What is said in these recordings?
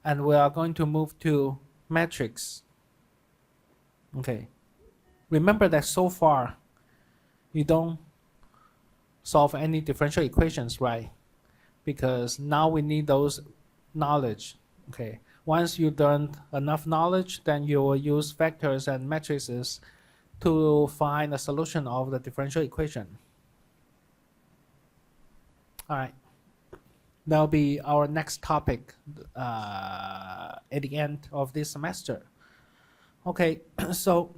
and we are going to move to matrix. Okay, remember that so far you don't solve any differential equations, right? Because now we need those knowledge. Okay, once you learn enough knowledge, then you will use vectors and matrices to find a solution of the differential equation. All right, that'll be our next topic at the end of this semester. Okay, so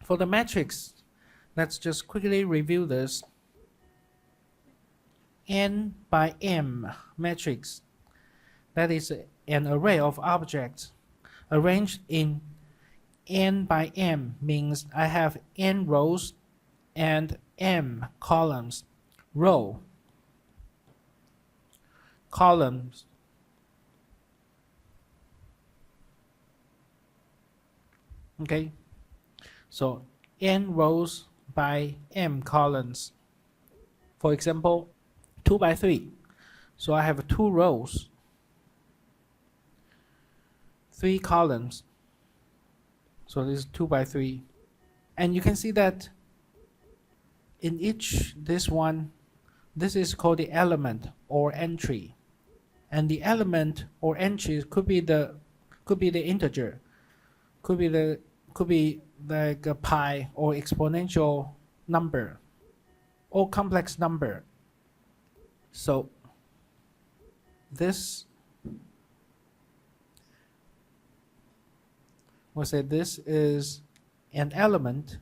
for the matrix, let's just quickly review this. N by M matrix, that is an array of objects arranged in N by M, means I have N rows and M columns. Row, columns, okay, so N rows by M columns. For example, 2 by 3, so I have 2 rows, 3 columns, so this is 2 by 3. And you can see that in each, this is called the element or entry, and the element or entry could be the integer, could be like a pi or exponential number or complex number. So this, we'll say this is an element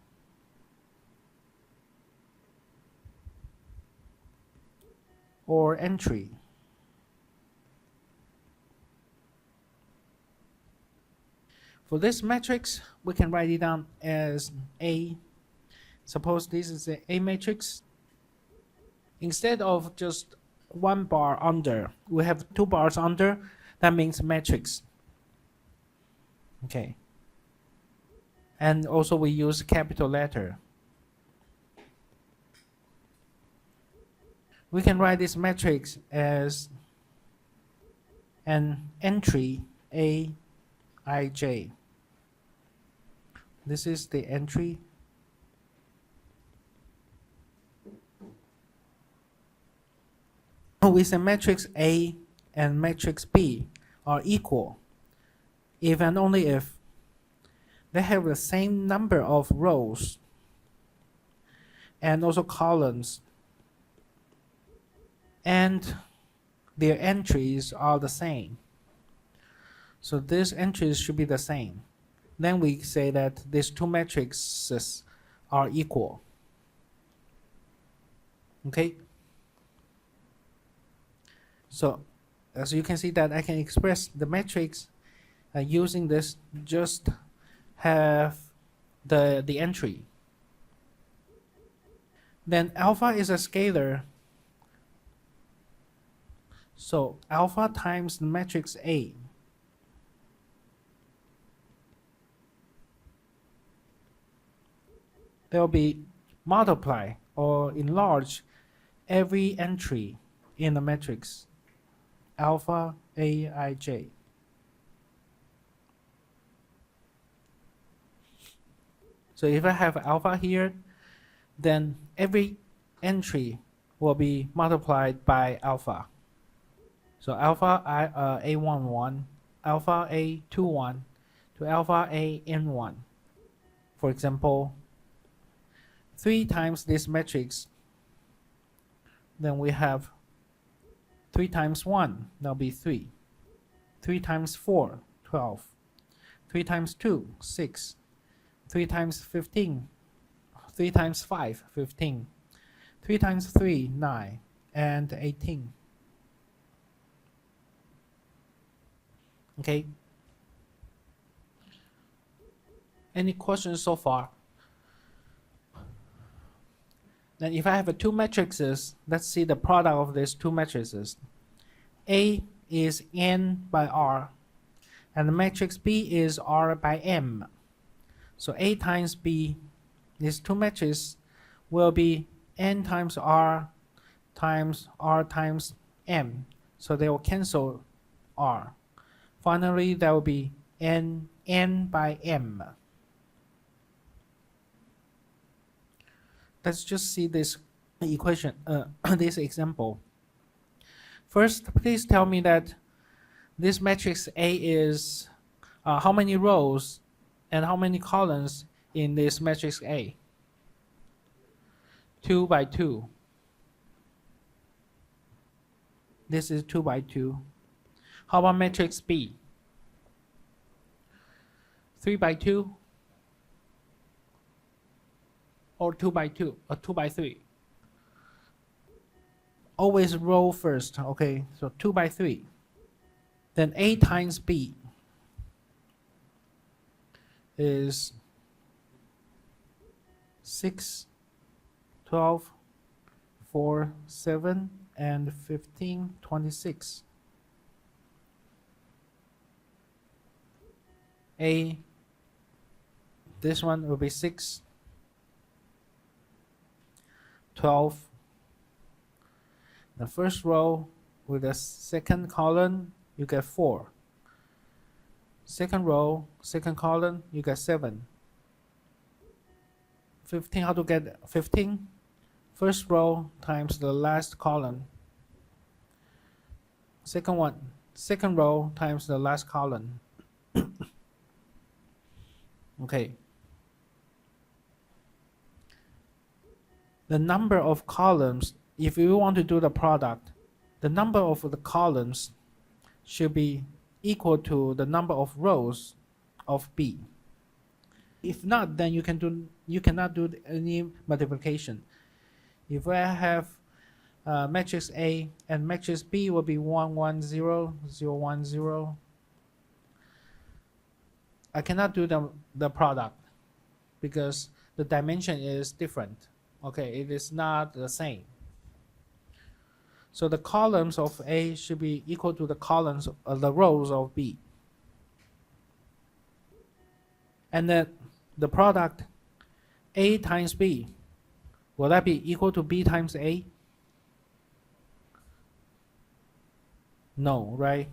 or entry. For this matrix, we can write it down as A. Suppose this is the A matrix. Instead of just 1 bar under, we have 2 bars under. That means matrix. Okay. And also we use capital letter. We can write this matrix as an entry Aij. This is the entry. We say matrix A and matrix B are equal if and only if they have the same number of rows and also columns, and their entries are the same. So these entries should be the same. Then we say that these 2 matrices are equal. Okay? So as you can see that I can express the matrix using this, just have the entry. Then alpha is a scalar. So alpha times the matrix A. There will be multiply or enlarge every entry in the matrix alpha Aij. So if I have alpha here, then every entry will be multiplied by alpha. So alpha A11, alpha A21 to alpha AN1. For example, 3 times this matrix, then we have 3 times 1, that'll be 3. 3 times 4, 12. 3 times 2, 6. 3 times 15. 3 times 5, 15. 3 times 3, 9. And 18. Okay. Any questions so far? Then if I have 2 matrices, let's see the product of these 2 matrices. A is N by R, and the matrix B is R by M. So A times B, these 2 matrices will be N times R times M. So they will cancel R. Finally, that will be n by m. Let's just see this equation, this example. First, please tell me that this matrix A is how many rows and how many columns in this matrix A? 2 by 2. This is 2 by 2. How about matrix B? 3 by 2 or 2 by 2 or 2 by 3? Always row first, okay? So 2 by 3. Then A times B is 6, 12, 4, 7, and 15, 26. A, this one will be 6, 12. The first row with the second column, you get 4. Second row, second column, you get 7. 15, how to get 15? First row times the last column. Second one, second row times the last column. Okay. The number of columns, if you want to do the product, the number of the columns should be equal to the number of rows of B. If not, then you cannot do any multiplication. If I have matrix A and matrix B will be 1, 1, 0, 0, 1, 0. I cannot do the product because the dimension is different. Okay, it is not the same. So the columns of A should be equal to the columns of the rows of B. And then the product A times B, will that be equal to B times A? No, right?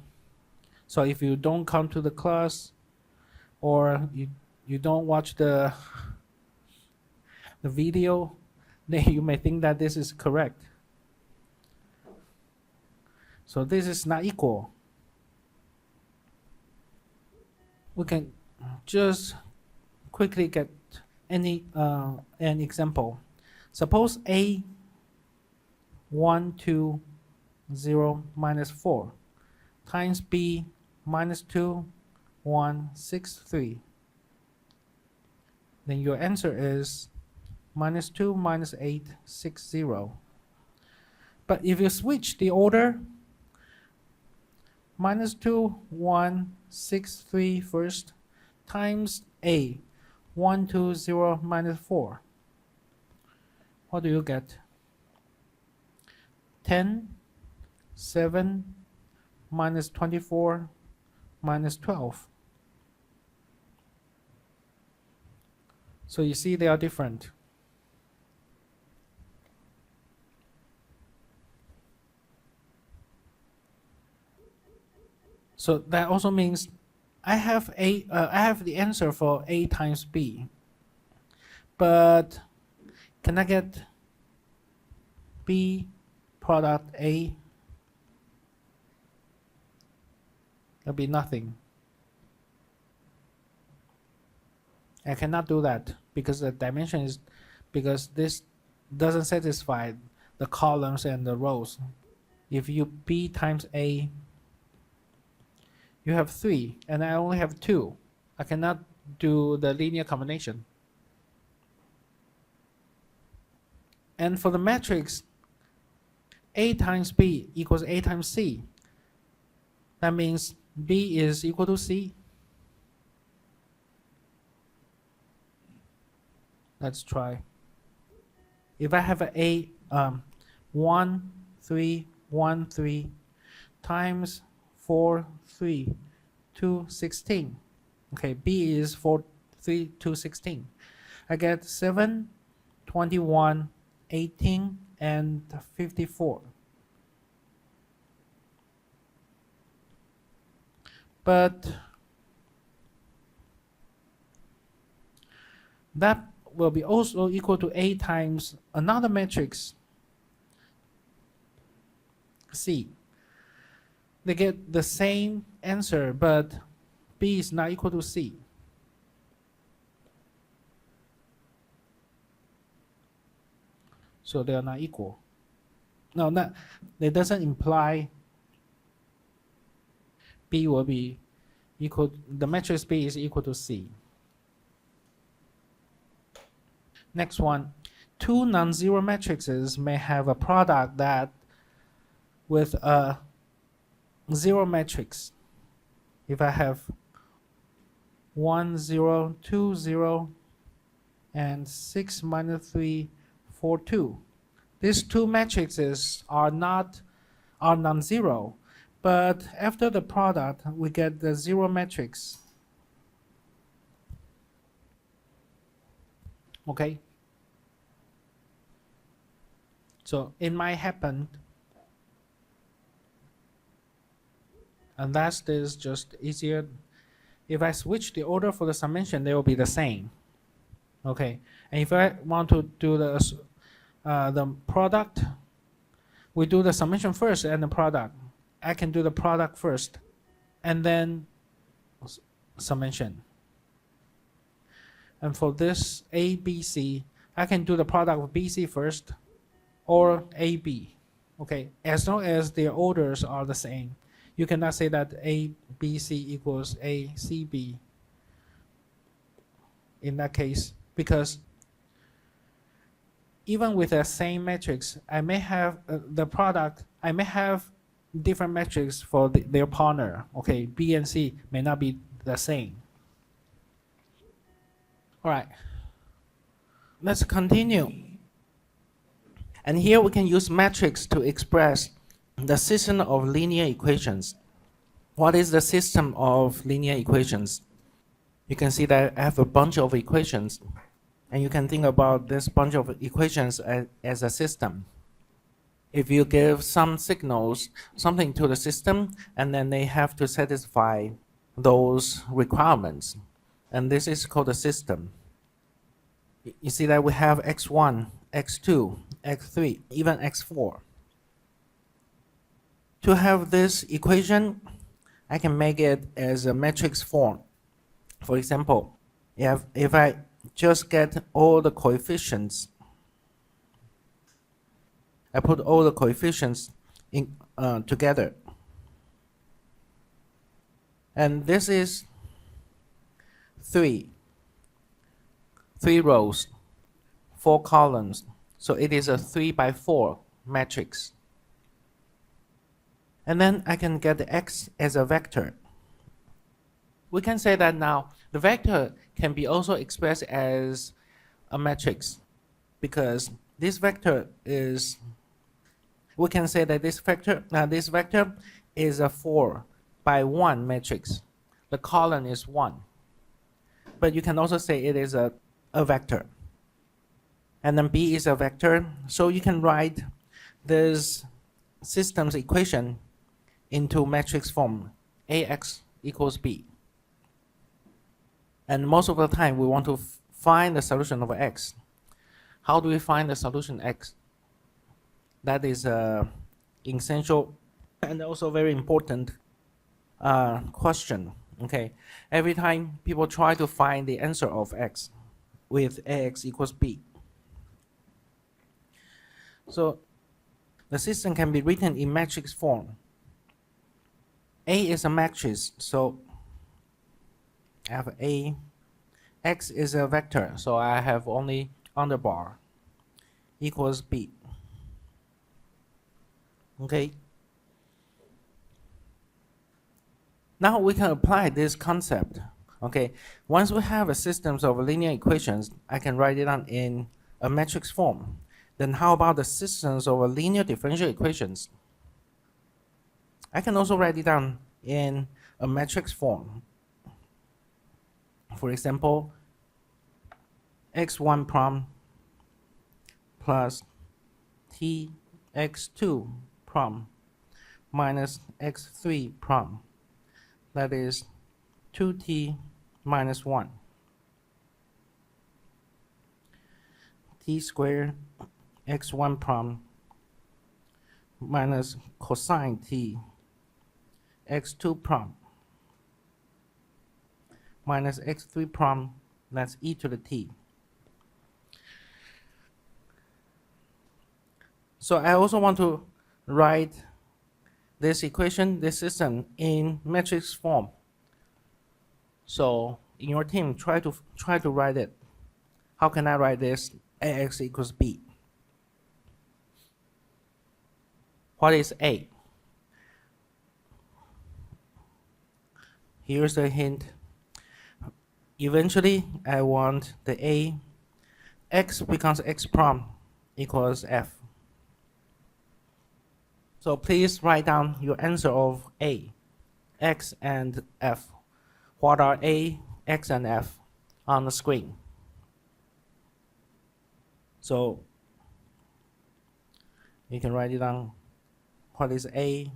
So if you don't come to the class or you don't watch the video, then you may think that this is correct. So this is not equal. We can just quickly get an example. Suppose A 1, 2, 0, minus 4 times B minus 2, 1, 6, 3. Then your answer is minus 2, minus 8, 6, 0. But if you switch the order, minus 2, 1, 6, 3 first times A 1, 2, 0, minus 4. What do you get? 10, 7, minus 24, minus 12. So you see they are different. So that also means I have the answer for A times B, but can I get B product A? There'll be nothing. I cannot do that because the dimension is, because this doesn't satisfy the columns and the rows. If you B times A, you have 3 and I only have 2. I cannot do the linear combination. And for the matrix, A times B equals A times C. That means B is equal to C. Let's try. If I have a 1, 3, 1, 3 times 4, 3, 2, 16. Okay, B is 4, 3, 2, 16. I get 7, 21, 18, and 54. but that will be also equal to A times another matrix C. They get the same answer, but B is not equal to C. So they are not equal. No, that doesn't imply B will be equal, the matrix B is equal to C. Next one, two non-zero matrices may have a product that with a zero matrix. If I have 1, 0, 2, 0, and 6, minus 3, 4, 2. These two matrices are non-zero, but after the product, we get the zero matrix. Okay? So it might happen, and that's this just easier. If I switch the order for the summation, they will be the same. Okay, and if I want to do the product, we do the summation first and the product. I can do the product first, and then summation. And for this A, B, C, I can do the product of BC first, or AB. Okay, as long as their orders are the same. You cannot say that ABC equals ACB in that case, because even with the same matrix, I may have the product, I may have different metrics for their partner. Okay, B and C may not be the same. All right, let's continue. And here we can use matrix to express the system of linear equations. What is the system of linear equations? You can see that I have a bunch of equations, and you can think about this bunch of equations as a system. If you give some signals, something to the system, and then they have to satisfy those requirements, and this is called a system. You see that we have x1, x2, x3, even x4. To have this equation, I can make it as a matrix form. For example, if I just get all the coefficients, I put all the coefficients in together, and this is three rows, 4 columns, so it is a 3 by 4 matrix. And then I can get x as a vector. We can say that now the vector can be also expressed as a matrix, because this vector is, we can say that this vector is a 4 by 1 matrix. The column is 1. But you can also say it is a vector. And then B is a vector, so you can write this system's equation into matrix form, AX equals B. And most of the time we want to find the solution of X. How do we find the solution X? That is an essential and also very important question. Okay, every time people try to find the answer of X with AX equals B. So the system can be written in matrix form. A is a matrix, so I have A. X is a vector, so I have only underbar equals B. Okay. Now we can apply this concept. Okay. Once we have a system of linear equations, I can write it down in a matrix form. Then how about the systems of linear differential equations? I can also write it down in a matrix form. For example, x1 prime plus tx2 prime minus x3 prime. that is 2t minus 1. T squared x1 prime minus cosine t x2 prime minus x3 prime, that's e to the t. So I also want to write this equation, this system, in matrix form. So in your team, try to write it. How can I write this? Ax equals b. What is A? Here's a hint. Eventually, I want the A. X becomes x prime equals f. So please write down your answer of A, x, and f. What are A, x, and f on the screen? So you can write it down. What is A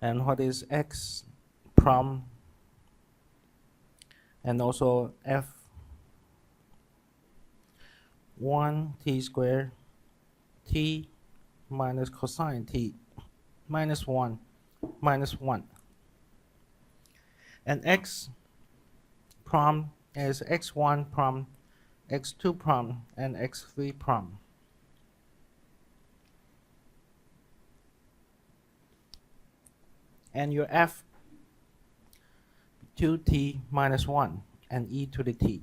and what is x prime, and also f 1 t squared t minus cosine t minus 1 minus 1, and x prime is x1 prime, x2 prime, and x3 prime. And your f 2t minus 1 and e to the t.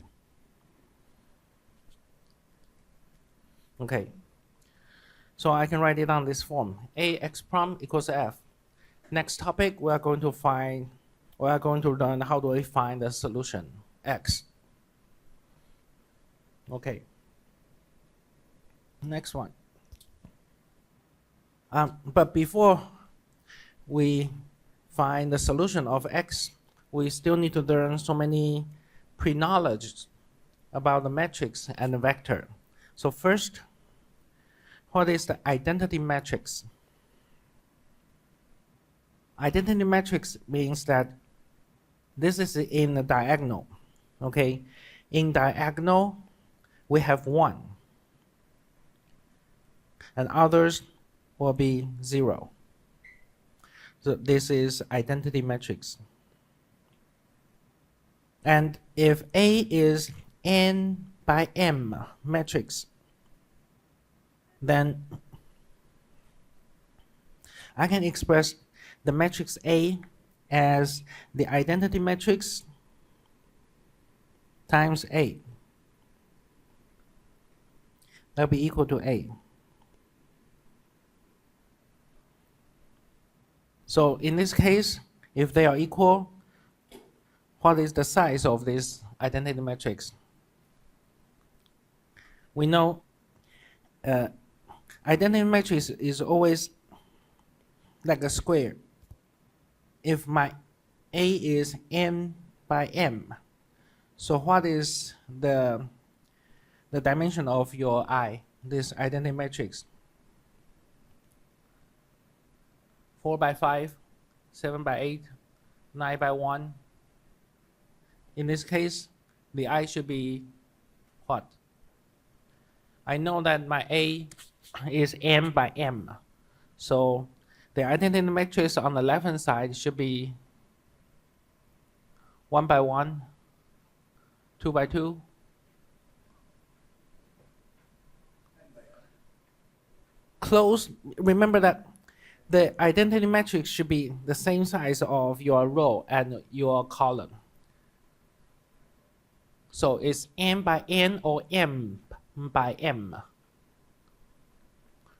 Okay, so I can write it on this form. Ax prime equals f. Next topic, we are going to learn how do we find the solution, x. Okay, next one. But before we find the solution of x, we still need to learn so many pre-knowledge about the matrix and the vector. So first, what is the identity matrix? Identity matrix means that this is in the diagonal. Okay, in diagonal, we have 1, and others will be 0. So this is identity matrix. And if A is n by m matrix, then I can express the matrix A as the identity matrix times A. That will be equal to A. So in this case, if they are equal, what is the size of this identity matrix? We know identity matrix is always like a square. If my A is n by m, so what is the dimension of your I, this identity matrix? 4 by 5, 7 by 8, 9 by 1. In this case, the I should be what? I know that my A is m by m. So the identity matrix on the left-hand side should be 1 by 1, 2 by 2. Close. Remember that the identity matrix should be the same size of your row and your column. So it's n by n or m by m.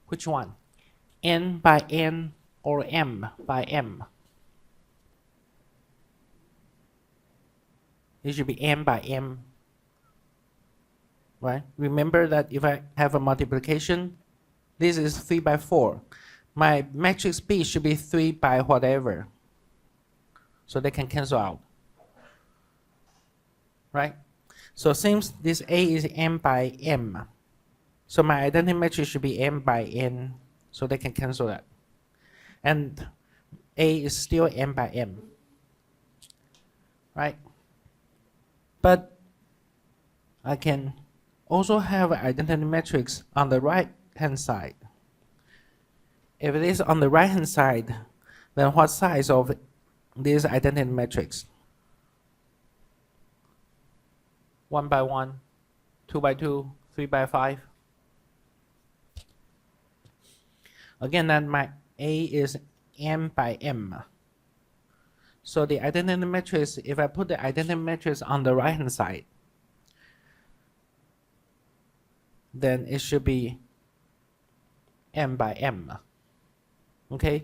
Which one? N by n or m by m? It should be m by m. Right? Remember that if I have a multiplication, this is 3 by 4. My matrix B should be 3 by whatever. So they can cancel out. Right? So since this A is m by m, so my identity matrix should be m by n, so they can cancel that. And A is still n by m, right? But I can also have an identity matrix on the right hand side. If it is on the right hand side, then what size of this identity matrix? 1 by 1, 2 by 2, 3 by 5. Again, then my A is m by m. So the identity matrix, if I put the identity matrix on the right hand side, then it should be m by m. Okay?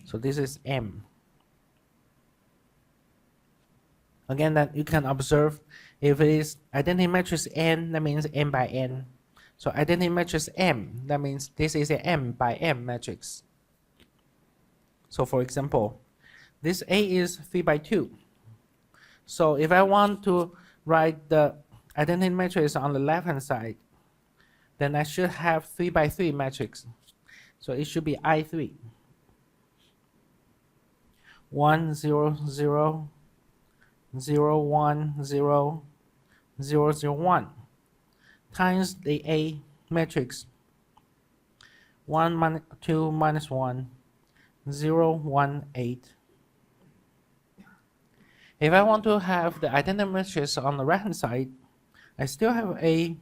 So this is m. Again, that you can observe if it is identity matrix n, that means m by n. So identity matrix m, that means this is a m by m matrix. So for example, this A is 3 by 2. So if I want to write the identity matrix on the left hand side, then I should have 3 by 3 matrix. So it should be I3. 1 0 0 0 1 0 0 0 1 times the A matrix 1 2 minus 1 0 1 8. If I want to have the identity matrix on the right hand side, I still have A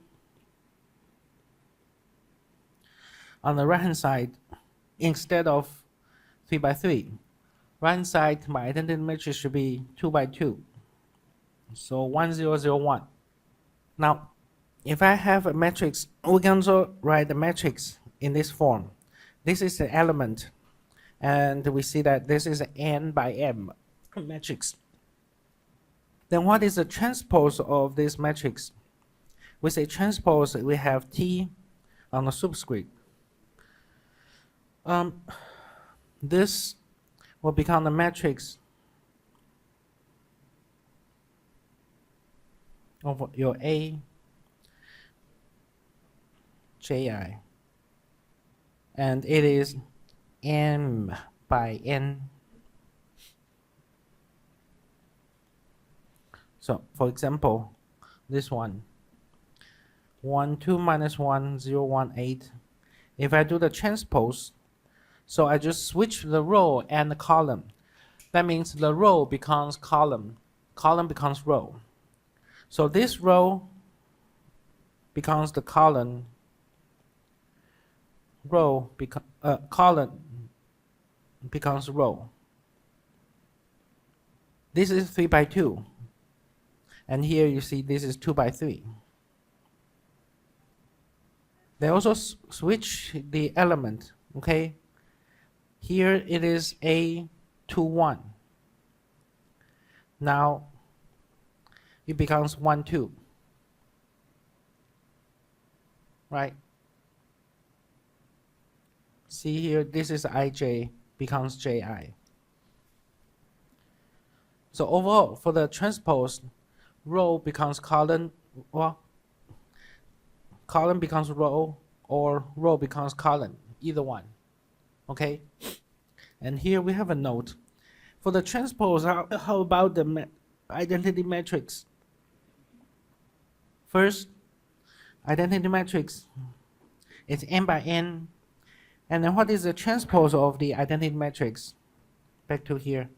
on the right hand side instead of 3 by 3. Right hand side, my identity matrix should be 2 by 2. So 1 0 0 1. Now, if I have a matrix, we can also write the matrix in this form. This is the element, and we see that this is an n by m matrix. Then what is the transpose of this matrix? We say transpose, we have T on the superscript. This will become the matrix of your A, Ji, and it is m by n. So for example, this one, 1 2 minus 1 0 1 8. If I do the transpose, so I just switch the row and the column. That means the row becomes column, column becomes row. So this row becomes the column, row column becomes row. This is 3 by 2. And here you see this is 2 by 3. They also switch the element, okay? Here it is A 2 1. Now it becomes 1 2. Right? See here, this is IJ becomes JI. So overall, for the transpose, row becomes column, well, column becomes row, or row becomes column, either one. Okay? And here we have a note. For the transpose, how about the identity matrix? First, identity matrix is n by n. And then what is the transpose of the identity matrix? Back to here.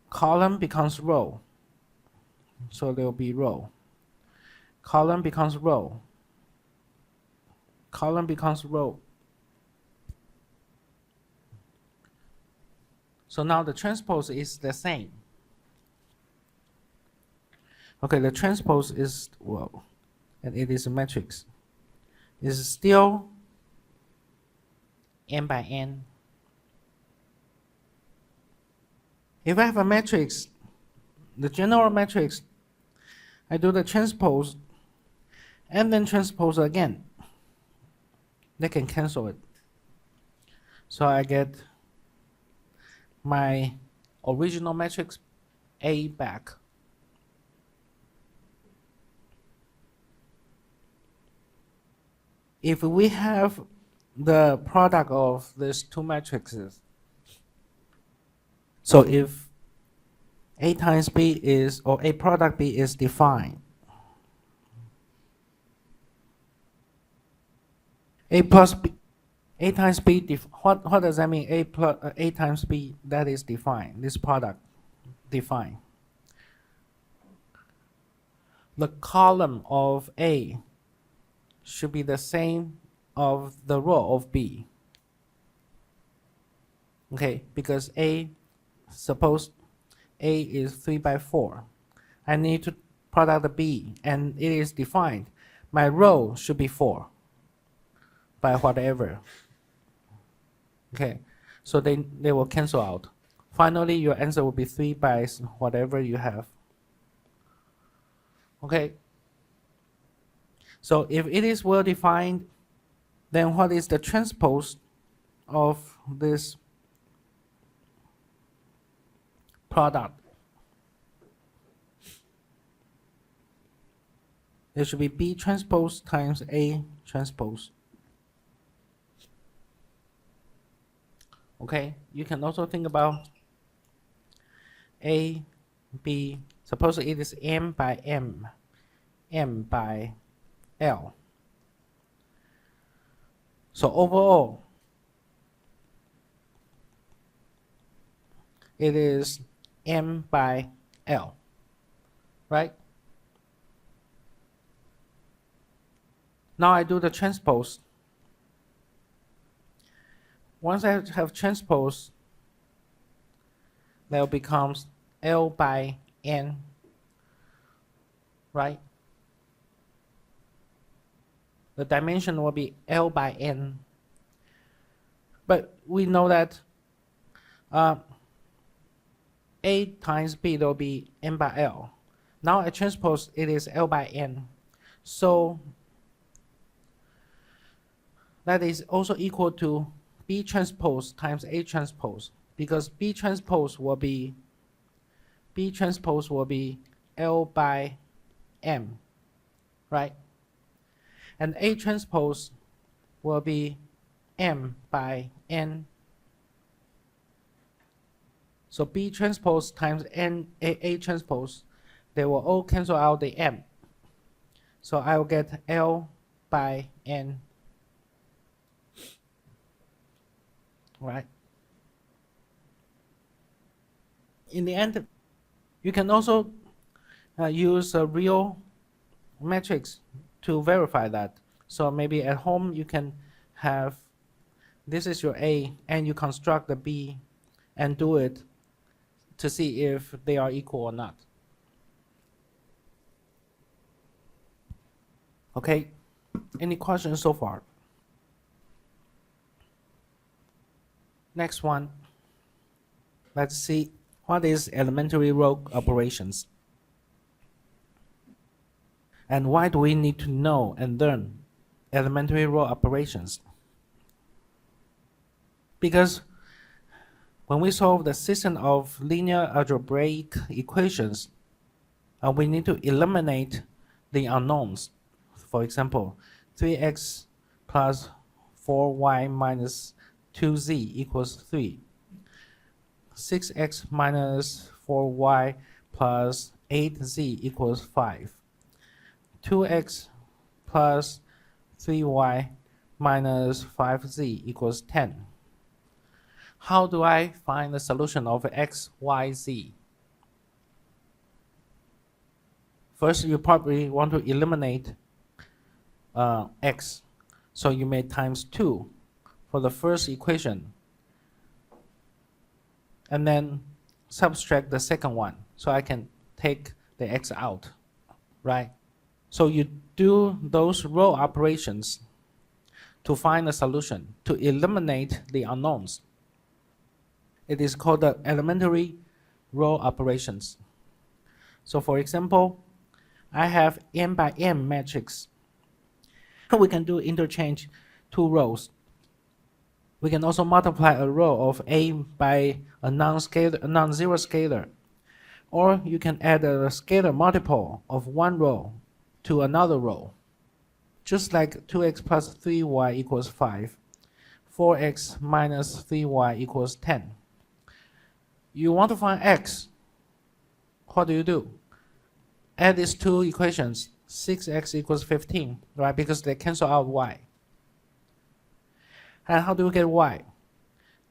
Column becomes row. So there will be row. Column becomes row. Column becomes row. So now the transpose is the same. Okay, the transpose is, well, and it is a matrix. Is still n by n. If I have a matrix, the general matrix, I do the transpose and then transpose again. They can cancel it. So I get my original matrix A back. If we have the product of these two matrices. So if A times B is, or A product B is defined, A plus B, A times B, what does that mean? A times B, that is defined, this product defined. The column of A should be the same of the row of B. Okay, because suppose A is 3 by 4. I need to product B, and it is defined. My row should be 4 by whatever. Okay, so they will cancel out. Finally, your answer will be 3 by whatever you have. Okay, so if it is well defined, then what is the transpose of this product? It should be B transpose times A transpose. Okay, you can also think about A, B, suppose it is M by M, M by L. So overall, it is M by L, right? Now I do the transpose. Once I have transpose, that becomes L by N, right? The dimension will be L by N. But we know that A times B will be N by L. Now I transpose, it is L by N. So that is also equal to B transpose times A transpose, because B transpose will be L by M, right? And A transpose will be M by N. So B transpose times A transpose, they will all cancel out the M. So I will get L by N. Right. In the end, you can also use a real matrix to verify that. So maybe at home you can have, this is your A, and you construct the B and do it to see if they are equal or not. Okay, any questions so far? Next one, let's see what is elementary row operations, and why do we need to know and learn elementary row operations? Because when we solve the system of linear algebraic equations, we need to eliminate the unknowns. For example, 3x plus 4y minus 2z equals 3. 6x minus 4y plus 8z equals 5. 2x plus 3y minus 5z equals 10. How do I find the solution of x, y, z? First, you probably want to eliminate x. So you may times 2 for the first equation, and then subtract the second one, so I can take the x out, right? So you do those row operations to find a solution, to eliminate the unknowns. It is called the elementary row operations. So for example, I have M by M matrix. We can do interchange two rows. We can also multiply a row of A by a non-zero scalar. Or you can add a scalar multiple of one row to another row. Just like 2x plus 3y equals 5. 4x minus 3y equals 10. You want to find x. What do? Add these two equations. 6x equals 15, right? Because they cancel out y. And how do we get y?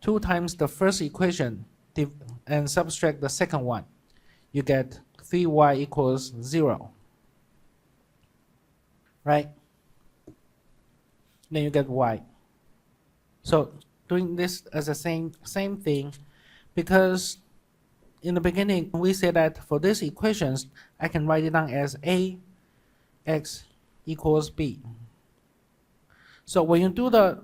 2 times the first equation and subtract the second one. You get 3y equals 0. Right? Then you get y. So doing this as the same thing, because in the beginning we said that for these equations I can write it down as ax equals b. So when you do the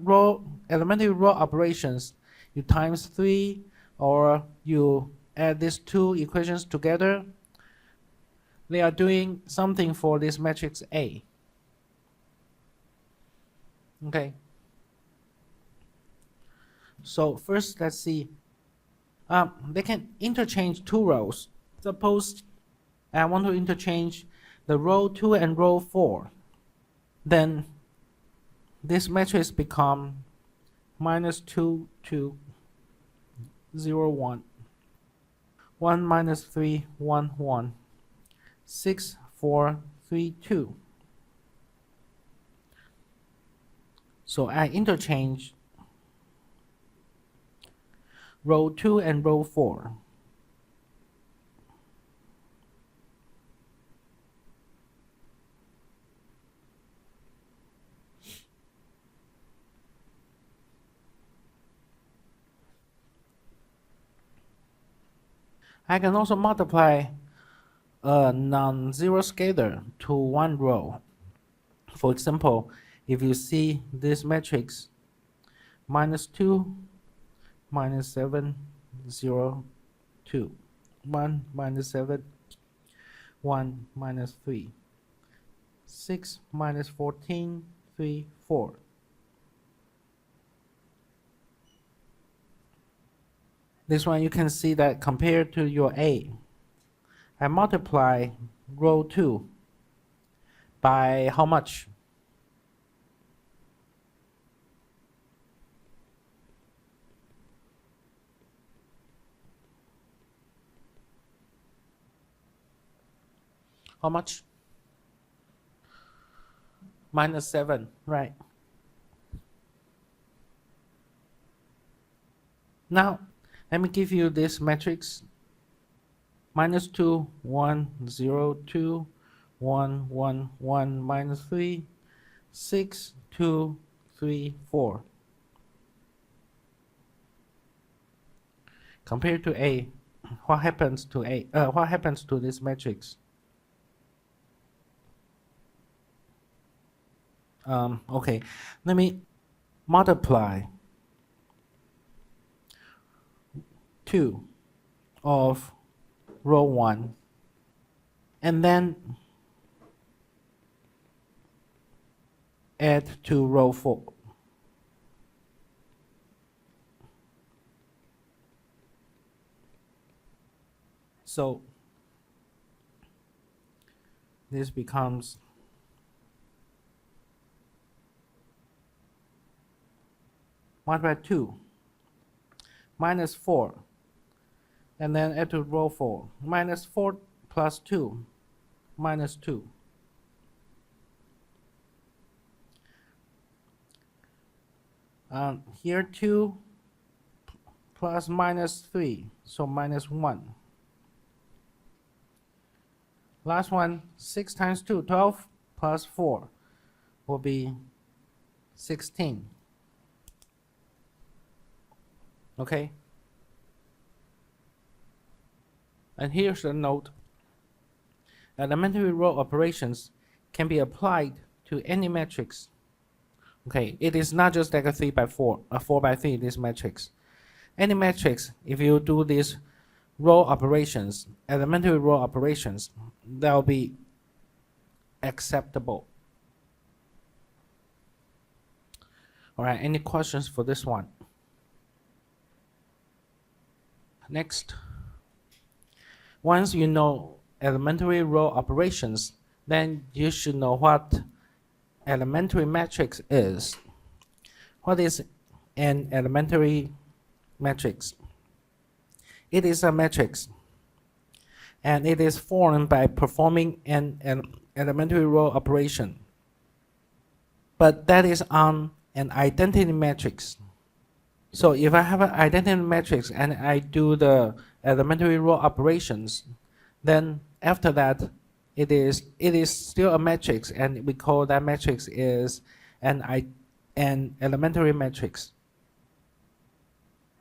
elementary row operations, you times 3 or you add these two equations together, they are doing something for this matrix A. Okay. So first, let's see. They can interchange two rows. Suppose I want to interchange the row 2 and row 4. Then this matrix become minus 2, 2, 0, 1, 1 minus 3, 1, 1, 6, 4, 3, 2. So I interchange row 2 and row 4. I can also multiply a non-zero scalar to one row. For example, if you see this matrix minus 2, minus 7, 0, 2, 1, minus 7, 1, minus 3, 6, minus 14, 3, 4. This one you can see that compared to your A, I multiply row 2 by how much? How much? Minus 7, right? Now, let me give you this matrix. Minus 2, 1, 0, 2, 1, 1, 1, minus 3, 6, 2, 3, 4. Compared to A, what happens to A? What happens to this matrix? Okay, let me multiply 2 of row 1 and then add to row 4. So this becomes multiply 2 minus 4 and then add to row 4. Minus 4 plus 2 minus 2. Here 2 plus minus 3, so minus 1. Last one, 6 times 2, 12 plus 4 will be 16. Okay? And here's a note. Elementary row operations can be applied to any matrix. Okay, it is not just like a 3 by 4, a 4 by 3, this matrix. Any matrix, if you do these row operations, elementary row operations, that will be acceptable. All right, any questions for this one? Next, once you know elementary row operations, then you should know what elementary matrix is. What is an elementary matrix. It is a matrix, and it is formed by performing an elementary row operation. But that is on an identity matrix. So if I have an identity matrix and I do the elementary row operations, then after that, it is still a matrix, and we call that matrix is an elementary matrix.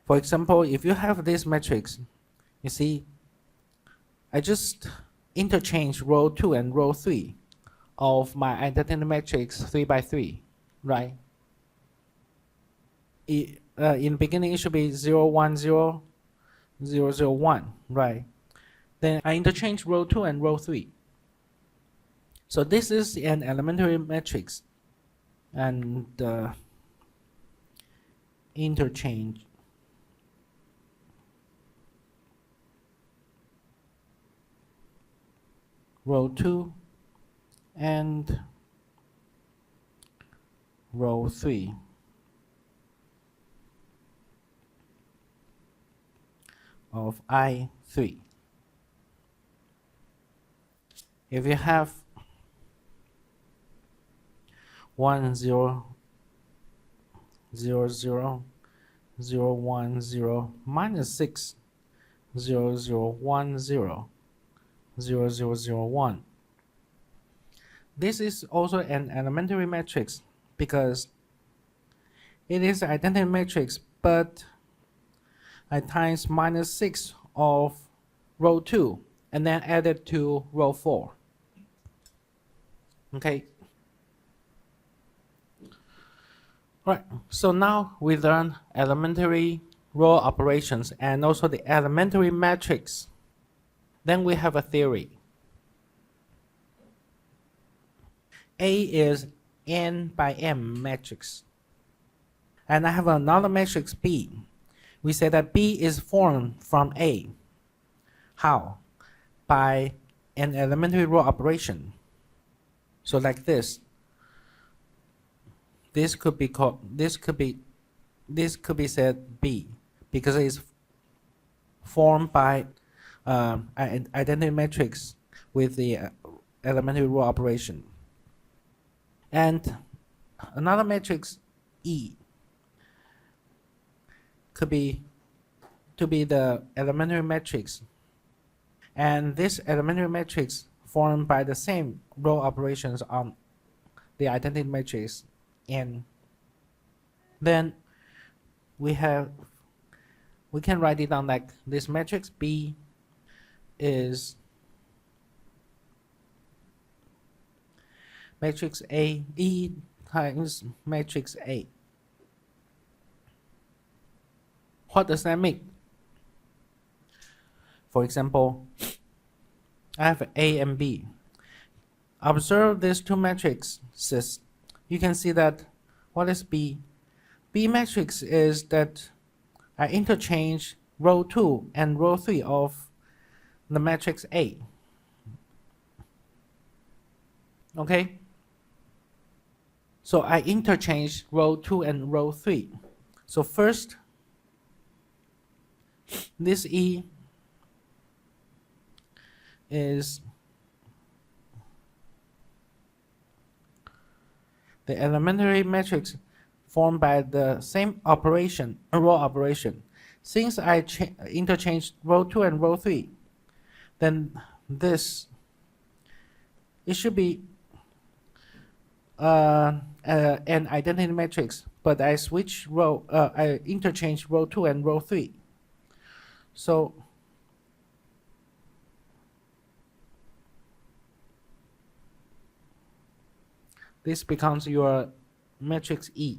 For example, if you have this matrix, you see, I just interchange row 2 and row 3 of my identity matrix 3 by 3, right? In the beginning, it should be 0, 1, 0, 0, 0, 1, right? Then I interchange row 2 and row 3. So this is an elementary matrix, and interchange row 2 and row 3 of I3. If you have 1, 0, 0, 0, 0, 1, 0, minus 6, 0, 0, 1, 0, 0, 0, 0, 1. This is also an elementary matrix because it is an identity matrix, but I times minus 6 of row 2 and then add it to row 4. Okay. Right, so now we learn elementary row operations and also the elementary matrix. Then we have a theory. A is n by m matrix. And I have another matrix B. We say that B is formed from A. How? By an elementary row operation. So like this. This could be said B because it is formed by an identity matrix with the elementary row operation. And another matrix E could be the elementary matrix, and this elementary matrix formed by the same row operations on the identity matrix N. Then we can write it down like this: matrix B is matrix A, E times matrix A. What does that mean? For example, I have A and B. Observe these two matrices. You can see that what is B? B matrix is that I interchange row 2 and row 3 of the matrix A. Okay? So I interchange row 2 and row 3. So first, this E is the elementary matrix formed by the same operation, row operation. Since I interchange row 2 and row 3, then this, it should be an identity matrix, but I switch row, I interchange row 2 and row 3. So this becomes your matrix E.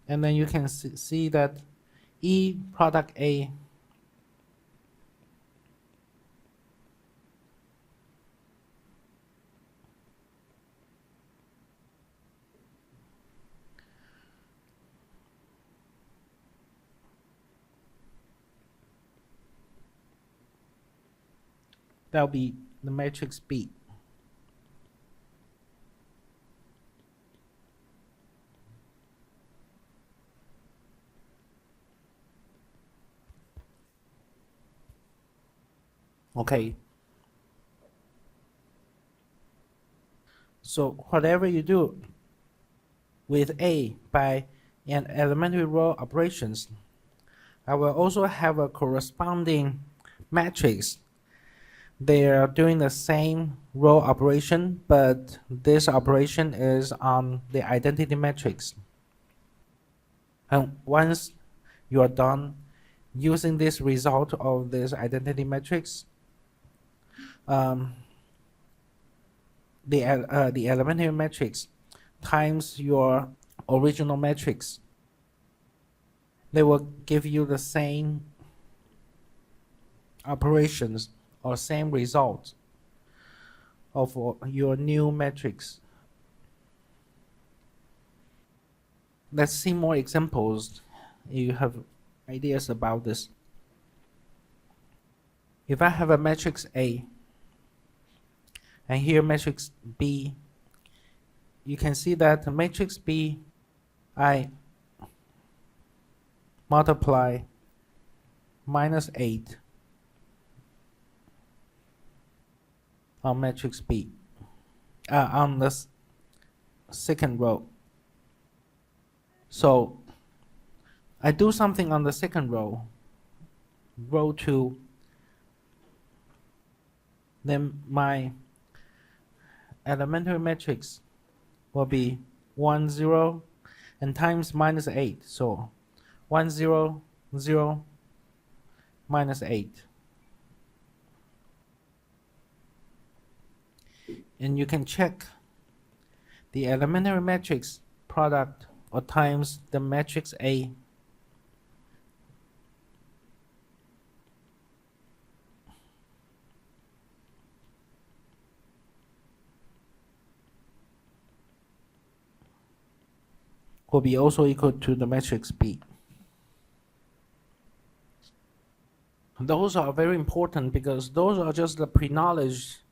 And then you can see that E product A that'll be the matrix B. Okay. So whatever you do with A by an elementary row operations, I will also have a corresponding matrix. They are doing the same row operation, but this operation is on the identity matrix. And once you are done using this result of this identity matrix, the elementary matrix times your original matrix, they will give you the same operations or same result of your new matrix. Let's see more examples. You have ideas about this. If I have a matrix A and here matrix B, you can see that the matrix B, I multiply -8 on matrix B, on the second row. So I do something on the second row, row 2, then my elementary matrix will be 1 0 and times -8, so 1 0 0 -8. And you can check the elementary matrix product or times the matrix A. Will be also equal to the matrix B. Those are very important because those are just the pre-knowledge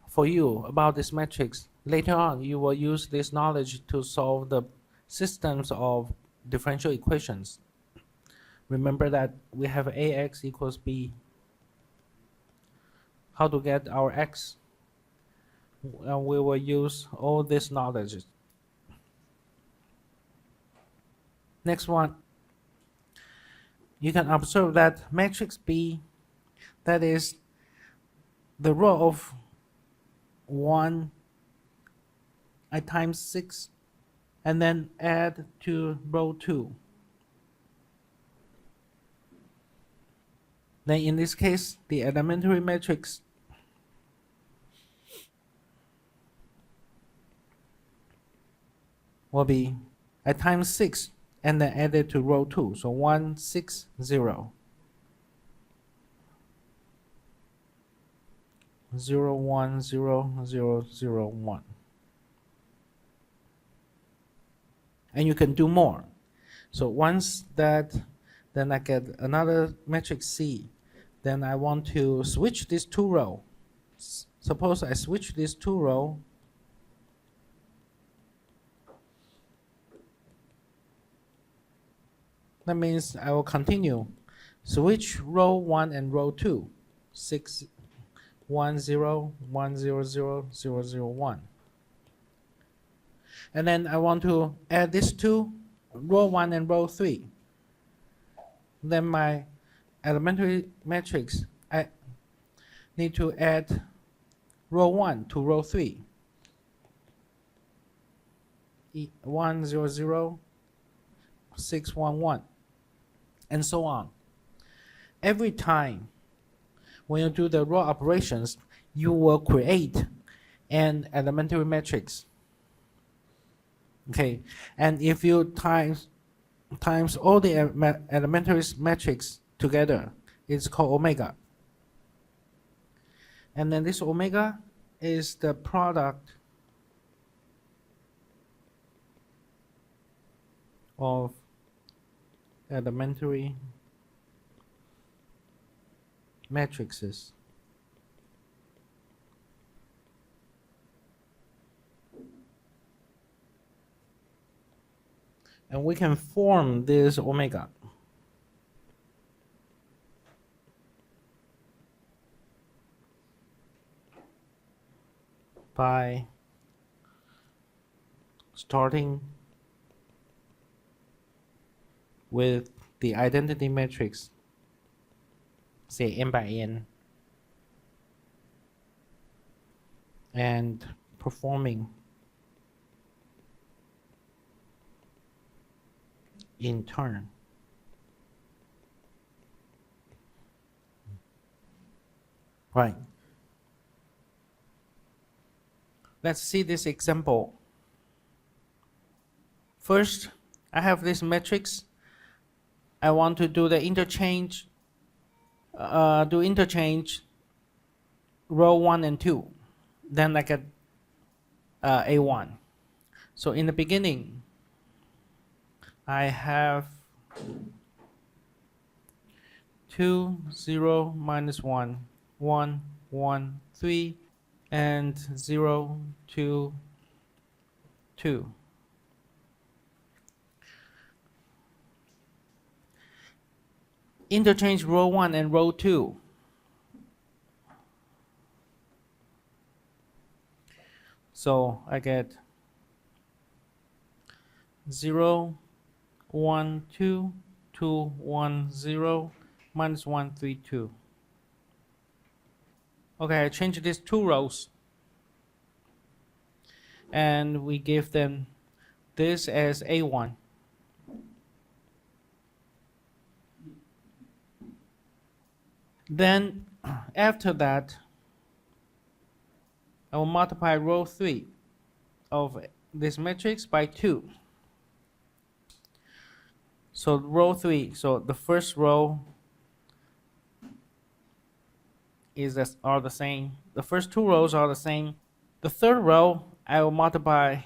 for you about this matrix. Later on, you will use this knowledge to solve the systems of differential equations. Remember that we have AX equals B. How to get our X? And we will use all this knowledge. Next one, you can observe that matrix B, that is the row of 1, I times 6, and then add to row 2. Then in this case, the elementary matrix will be I times 6 and then add it to row 2. So 1 6 0 0 1 0 0 0 1. And you can do more. So once that, then I get another matrix C. Then I want to switch these two rows. Suppose I switch these two rows. That means I will continue. Switch row 1 and row 2. 6 1 0 1 0 0 0 0 1. And then I want to add these two, row 1 and row 3. Then my elementary matrix, I need to add row 1 to row 3. 1 0 0 6 1 1, and so on. Every time when you do the row operations, you will create an elementary matrix. Okay, and if you times all the elementary matrix together, it's called omega. And then this omega is the product of elementary matrices. And we can form this omega. by starting with the identity matrix, say n by n, and performing in turn. Right. Let's see this example. First, I have this matrix. I want to do the interchange, row 1 and 2. Then I get A1. So in the beginning, I have 2, 0, minus 1, 1, 1, 3, and 0, 2, 2. Interchange row 1 and row 2. So I get 0, 1, 2, 2, 1, 0, minus 1, 3, 2. Okay, I change these two rows. And we give them this as A1. Then after that, I will multiply row 3 of this matrix by 2. So row 3, so the first row are the same. The first two rows are the same. The third row, I will multiply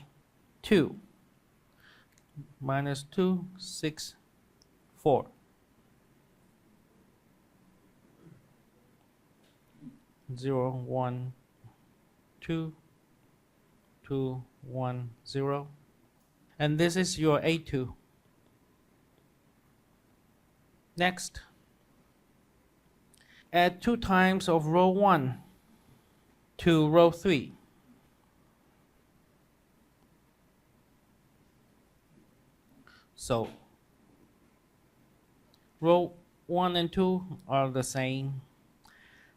2. Minus 2, 6, 4. 0, 1, 2, 2, 1, 0. And this is your A2. Next, add 2 times of row 1 to row 3. So row 1 and 2 are the same.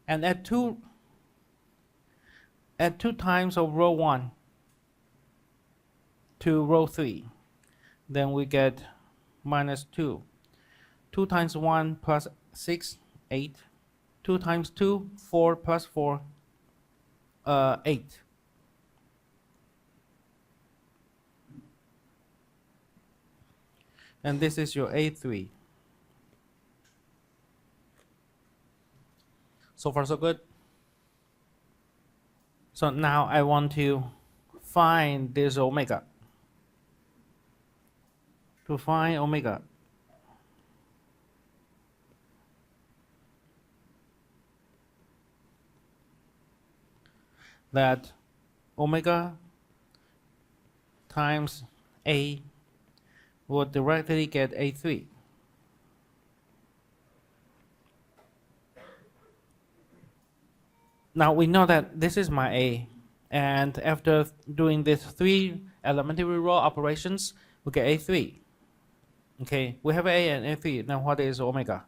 And add 2 times of row 1 to row 3. Then we get minus 2. 2 times 1 plus 6, 8. 2 times 2, 4 plus 4, 8. And this is your A3. So far so good. So now I want to find this omega. To find omega, that omega times A will directly get A3. Now we know that this is my A, and after doing these 3 elementary row operations, we get A3. Okay, we have A and A3. Now what is omega?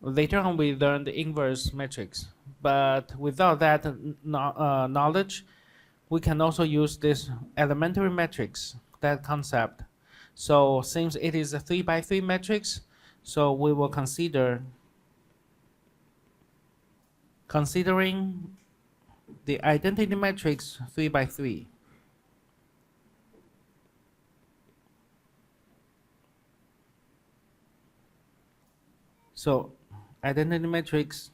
Later on we learned the inverse matrix, but without that knowledge, we can also use this elementary matrix, that concept. So since it is a 3 by 3 matrix, so we will considering the identity matrix 3 by 3. So identity matrix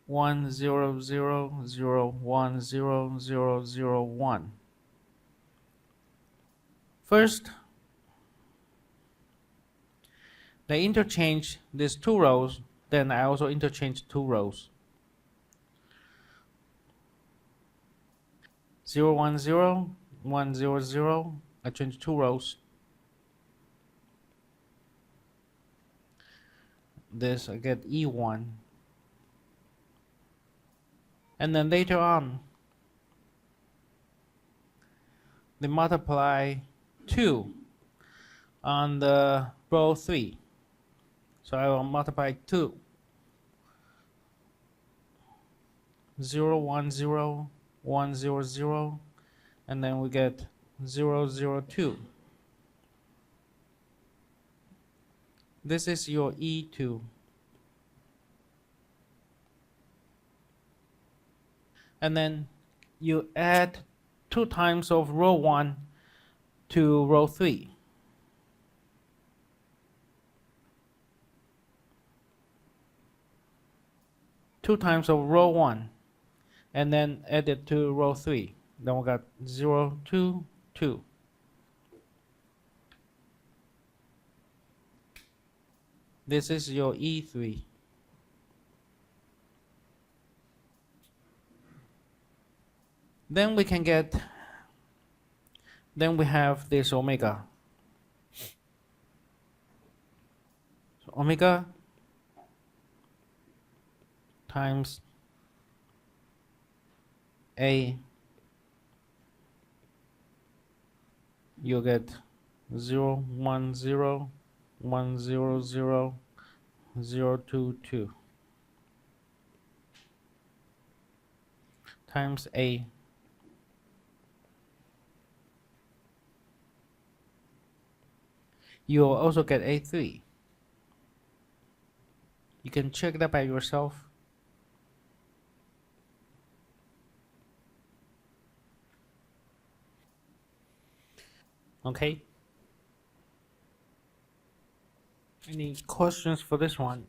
1, 0, 0, 0, 1, 0, 0, 0, 1. First, I interchange these 2 rows, then I also interchange 2 rows. 0, 1, 0, 1, 0, 0, I change 2 rows. This I get E1, And then later on, they multiply 2 on the row 3. So I will multiply 2. 0, 1, 0, 1, 0, 0, and then we get 0, 0, 2. This is your E2. And then you add 2 times of row 1 to row 3. Two times of row 1, and then add it to row 3. Then we got 0, 2, 2. This is your E3. Then we can get, then we have this omega. So omega times A, you get 0, 1, 0, 1, 0, 0, 0, 2, 2 times A. You will also get A3. You can check that by yourself. Okay. Any questions for this one?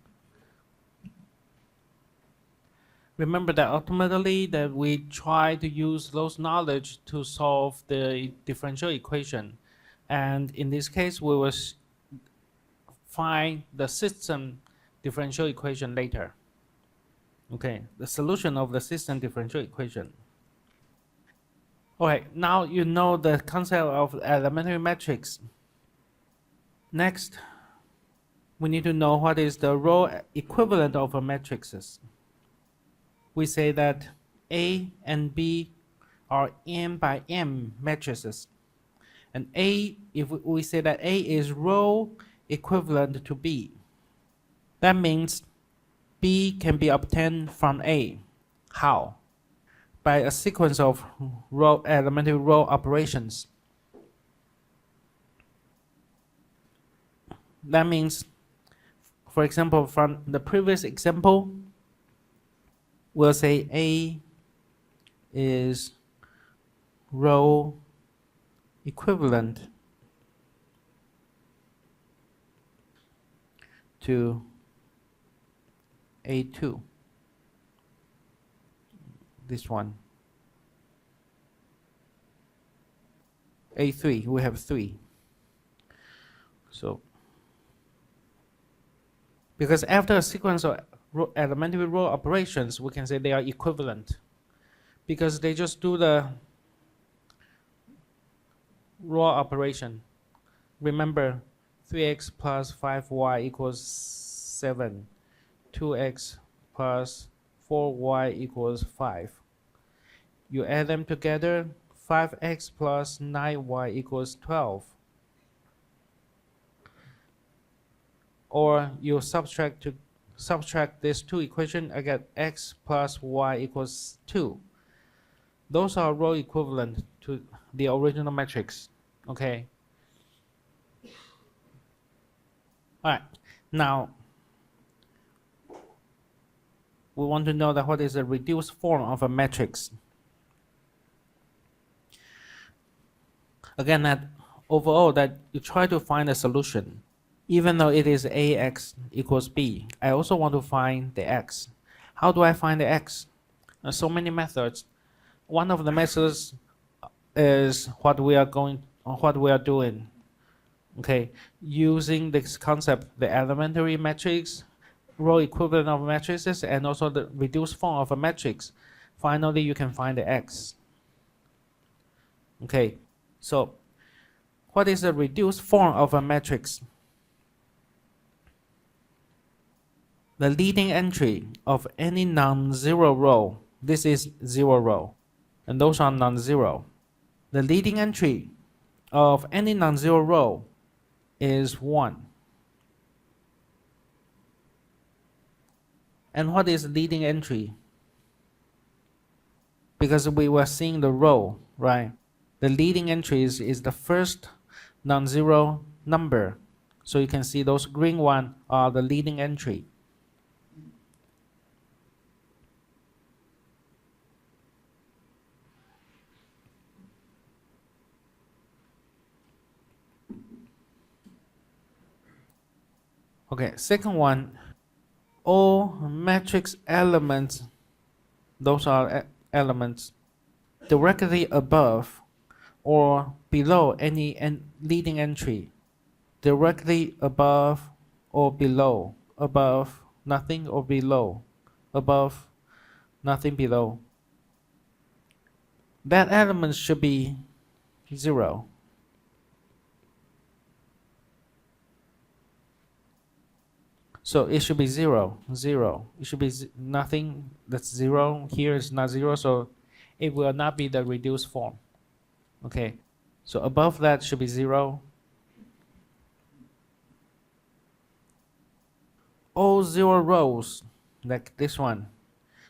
Remember that ultimately that we try to use those knowledge to solve the differential equation. And in this case, we will find the system differential equation later. Okay, the solution of the system differential equation. Okay, now you know the concept of elementary matrix. Next, we need to know what is the row equivalent of matrices. We say that A and B are m by m matrices. And A, if we say that A is row equivalent to B, that means B can be obtained from A. How? By a sequence of elementary row operations. That means, for example, from the previous example, we'll say A is row equivalent to A2. This one. A3, we have 3. So, because after a sequence of elementary row operations, we can say they are equivalent. Because they just do the row operation. Remember, 3x plus 5y equals 7. 2x plus 4y equals 5. You add them together, 5x plus 9y equals 12. Or you subtract these two equations, I get x plus y equals 2. Those are row equivalent to the original matrix. Okay. All right. Now, we want to know that what is the reduced form of a matrix. Again, that overall that you try to find a solution. Even though it is AX equals B, I also want to find the X. How do I find the X? There's so many methods. One of the methods is what we are doing. Okay, using this concept, the elementary matrix, row equivalent of matrices, and also the reduced form of a matrix. Finally, you can find the X. Okay, so what is the reduced form of a matrix? The leading entry of any non-zero row this is 0 row, and those are non-zero. The leading entry of any non-zero row is 1. And what is leading entry? Because we were seeing the row, right? The leading entry is the first non-zero number. So you can see those green ones are the leading entry. Okay, second one, all matrix elements, those are elements directly above or below any leading entry. Directly above or below. Above, nothing, or below. Above, nothing, below. That element should be 0. So it should be 0, 0. It should be nothing that's 0. Here is not 0, so it will not be the reduced form. Okay, so above that should be 0. All 0 rows, like this one,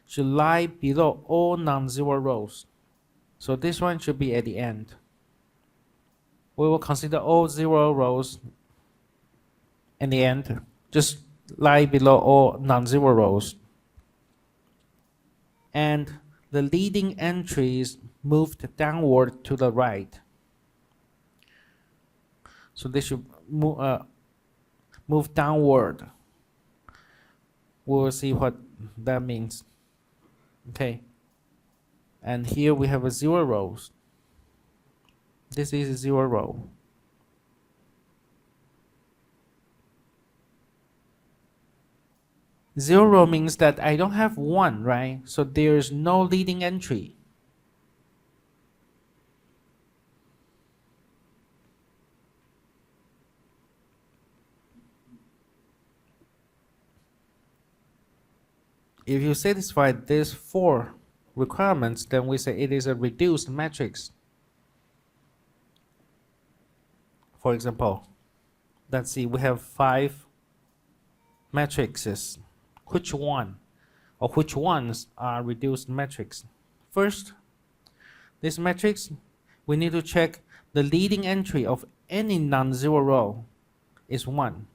should lie below all non-zero rows. So this one should be at the end. We will consider all 0 rows in the end. Just lie below all non-zero rows. And the leading entries moved downward to the right. So they should move downward. We will see what that means. Okay. And here we have a 0 rows. This is a 0 row. Zero means that I don't have 1, right? So there is no leading entry. If you satisfy these 4 requirements, then we say it is a reduced matrix. For example, let's see, we have 5 matrices. Which one or which ones are reduced matrix? First, this matrix, we need to check the leading entry of any non-zero row is 1.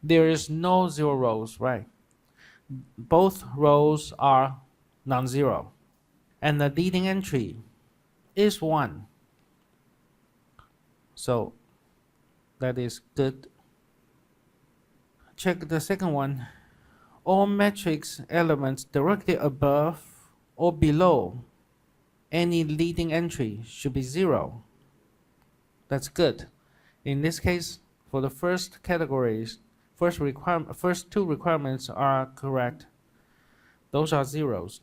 There is no 0 rows, right? Both rows are non-zero. And the leading entry is 1. So that is good. Check the second one. All matrix elements directly above or below any leading entry should be 0. That's good. In this case, for the first categories, first 2 requirements are correct. Those are zeros.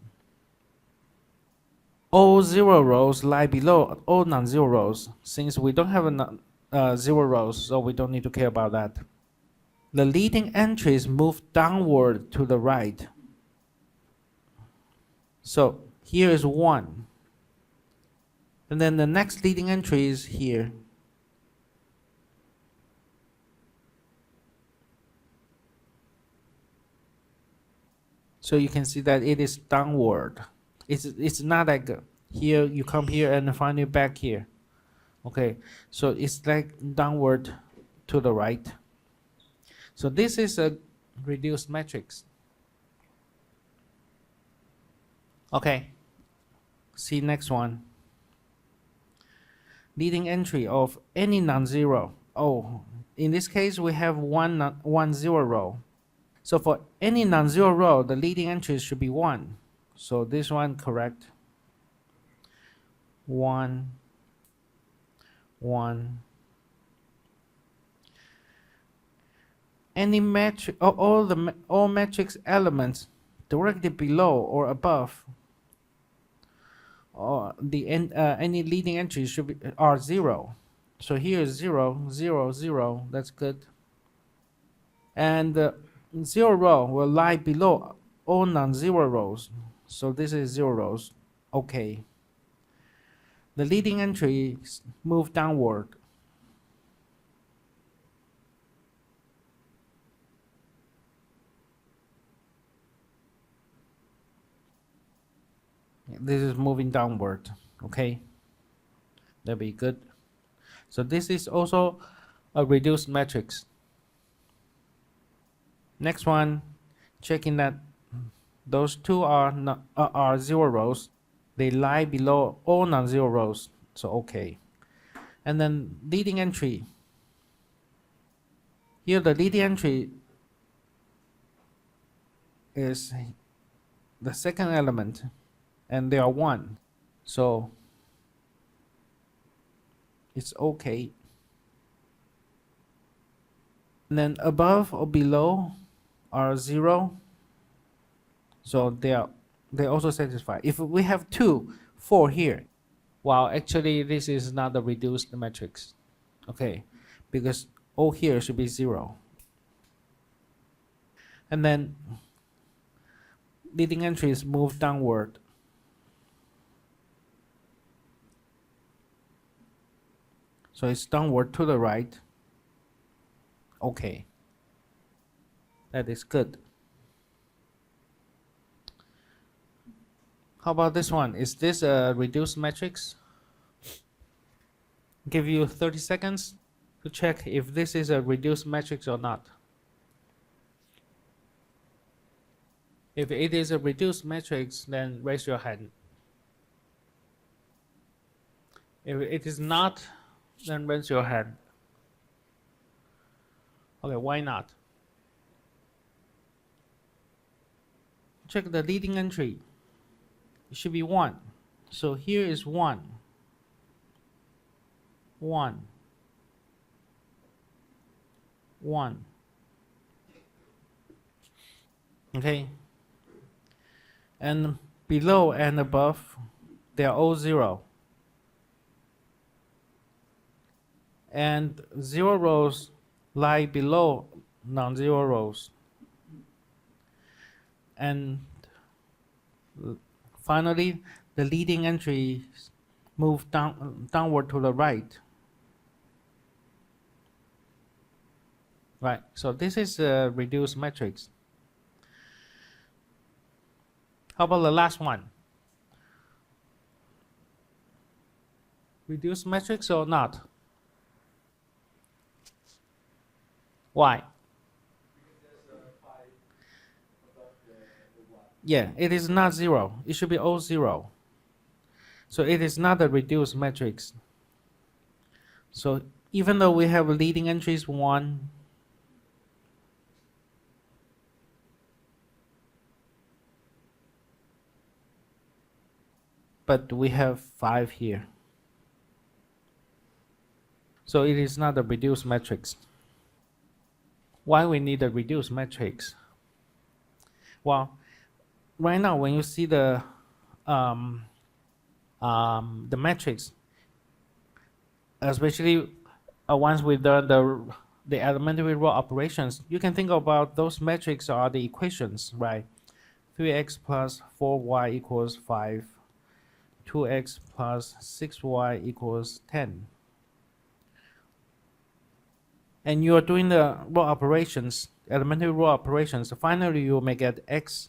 All 0 rows lie below all non-zero rows. Since we don't have a 0 rows, so we don't need to care about that. The leading entries move downward to the right. So here is 1. And then the next leading entry is here. So you can see that it is downward. It's not like here you come here and find it back here. Okay, so it's like downward to the right. So this is a reduced matrix. Okay, see next one. Leading entry of any non-zero. Oh, in this case we have one 0 row. So for any non-zero row, the leading entry should be 1. So this one correct. 1, 1. Any matrix, all matrix elements directly below or above, or any leading entries are 0. So here is 0, 0, 0. That's good. And 0 row will lie below all non-zero rows. so this is 0 rows. Okay. The leading entries move downward. This is moving downward. Okay. That'll be good. So this is also a reduced matrix. Next one, checking that those two are 0 rows. They lie below all non-zero rows. So okay. And then leading entry. Here the leading entry is the second element, and they are 1. So it's okay. And then above or below are 0. So they also satisfy. If we have 2, 4 here, well, actually this is not a reduced matrix. Okay, because all here should be 0. And then leading entries move downward. So it's downward to the right. Okay. That is good. How about this one? Is this a reduced matrix? Give you 30 seconds to check if this is a reduced matrix or not. If it is a reduced matrix, then raise your hand. If it is not, then raise your hand. Okay, why not? Check the leading entry. It should be 1. So here is 1. 1. 1. Okay. And below and above, they are all 0. And 0 rows lie below non-zero rows. And finally, the leading entries move downward to the right. Right, so this is a reduced matrix. How about the last one? Reduced matrix or not? Why? Yeah, it is not 0. It should be all 0. So it is not a reduced matrix. So even though we have leading entries 1, but we have 5 here. So it is not a reduced matrix. Why we need a reduced matrix? Well, right now when you see the matrix, especially once we've done the elementary row operations, you can think about those metrics are the equations, right? 3x plus 4y equals 5. 2x plus 6y equals 10. And you are doing the row operations, elementary row operations. So finally, you may get x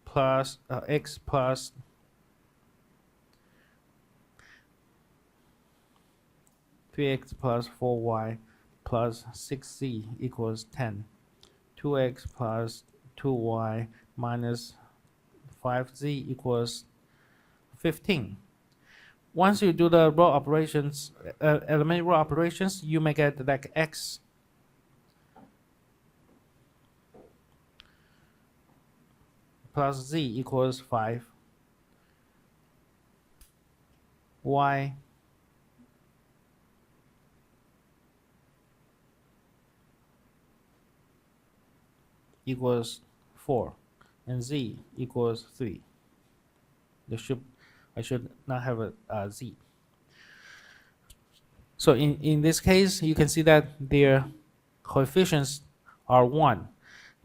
plus 3x plus 4y plus 6z equals 10. 2x plus 2y minus 5z equals 15. Once you do the row operations, elementary row operations, you may get like x plus z equals 5, y equals 4, and z equals 3. I should not have a z. So in this case, you can see that their coefficients are 1.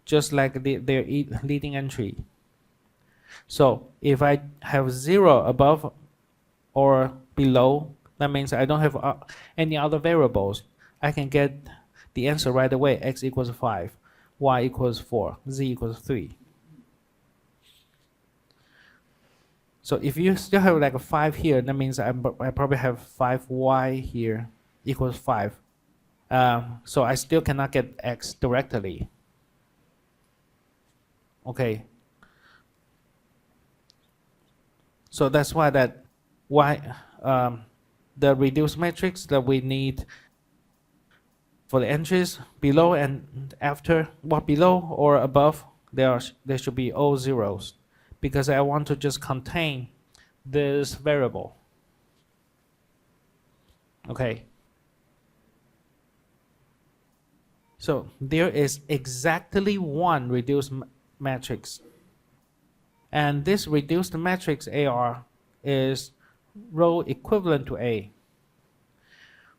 just like their leading entry. So if I have 0 above or below, that means I don't have any other variables. I can get the answer right away. X equals 5, Y equals 4, Z equals 3. So if you still have like a 5 here, that means I probably have 5Y here equals 5. So I still cannot get X directly. Okay. So that's why the reduced matrix that we need for the entries below and after, below or above, there should be all zeros, because I want to just contain this variable. Okay. So there is exactly one reduced matrix. And this reduced matrix AR is row equivalent to A.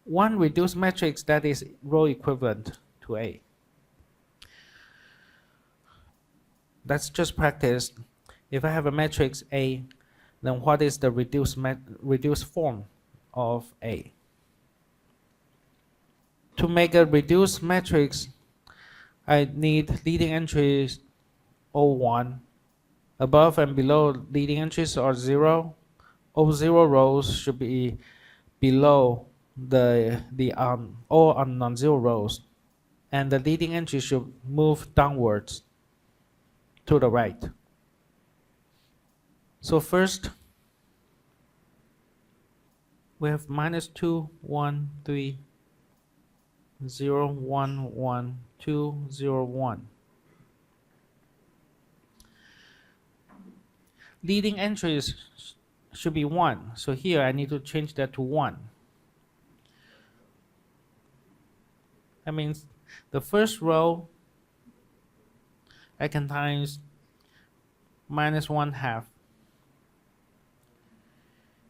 One reduced matrix that is row equivalent to A. That's just practice. If I have a matrix A, then what is the reduced form of A? To make a reduced matrix, I need leading entries 01. Above and below leading entries are 0. All 0 rows should be below all non-zero rows, and the leading entry should move downwards to the right. So first, we have -2, 1, 3, 0, 1, 1, 2, 0, 1. Leading entries should be 1. So here I need to change that to 1. That means the first row I can times -1/2.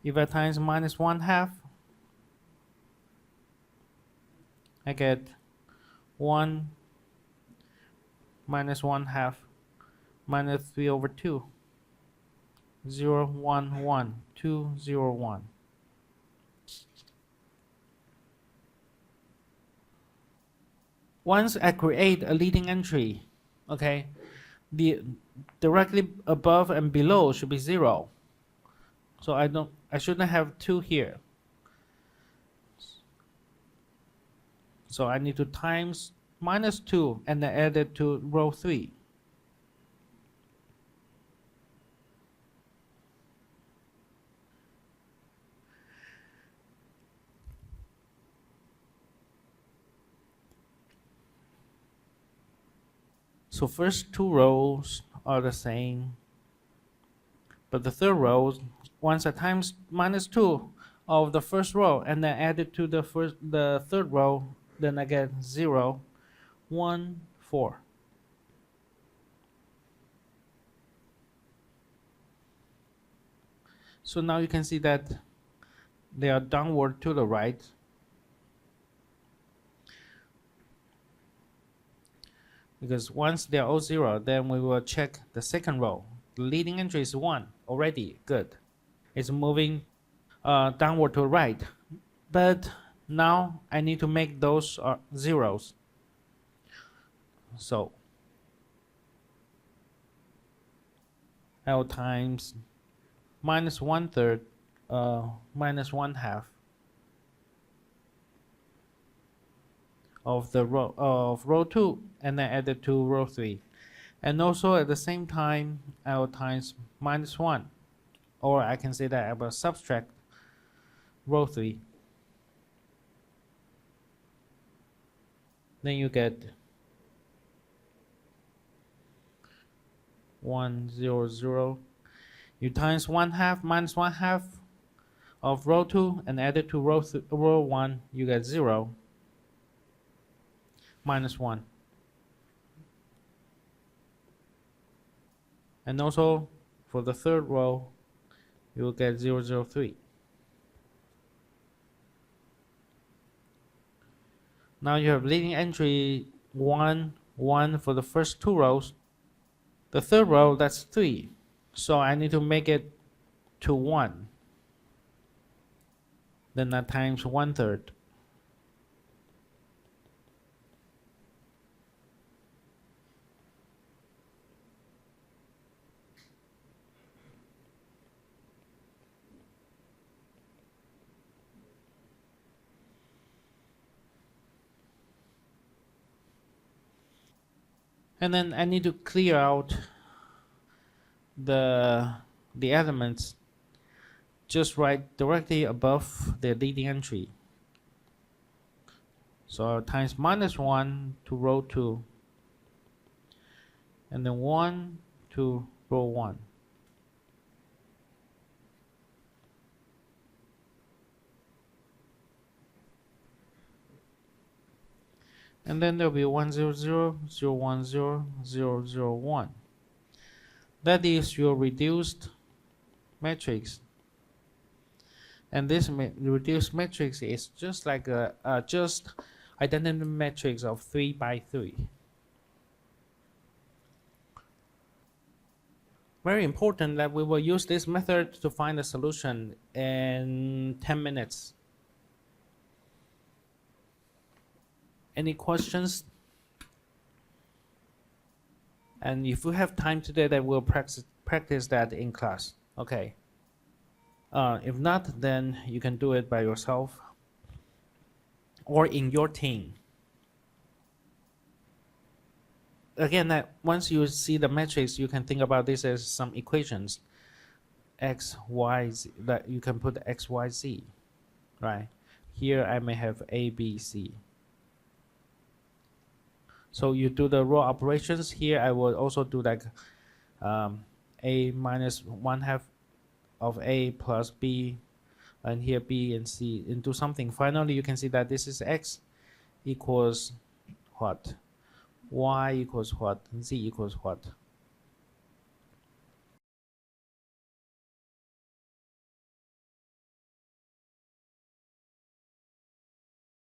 If I times -1/2, I get 1 -1/2 -3/2. 0, 1, 1, 2, 0, 1. Once I create a leading entry, okay, the directly above and below should be 0. So I shouldn't have 2 here. So I need to times -2 and then add it to row 3. So first 2 rows are the same, but the third row, once I times -2 of the first row and then add it to the third row, then I get 0, 1, 4. So now you can see that they are downward to the right. Because once they are all 0, then we will check the second row. The leading entry is 1 already. Good. It's moving downward to the right. But now I need to make those zeros. So L times -1/3 -1/2 of the row 2 and then add it to row 3. And also at the same time I will times -1, or I can say that I will subtract row 3. Then you get 1, 0, 0. You times 1/2 -1/2 of row 2 and add it to row 1, you get 0 -1. And also for the third row, you will get 0, 0, 3. Now you have leading entry 1, 1 for the first 2 rows. The third row, that's 3. So I need to make it to 1. Then that times 1/3. And then I need to clear out the elements just right directly above the leading entry. So times -1 to row 2, and then 1 to row 1. And then there'll be 1 0 0 0 1 0 0 0 1. That is your reduced matrix. And this reduced matrix is just like a just identity matrix of 3 by 3. Very important that we will use this method to find a solution in 10 minutes. Any questions? And if you have time today, then we'll practice that in class. Okay. If not, then you can do it by yourself or in your team. Again, once you see the matrix, you can think about this as some equations. X, Y, Z, that you can put X, Y, Z, right? Here I may have A, B, C. So you do the row operations. Here I will also do like A minus 1/2 of A plus B, and here B and C, and do something. Finally, you can see that this is X equals what? Y equals what? Z equals what?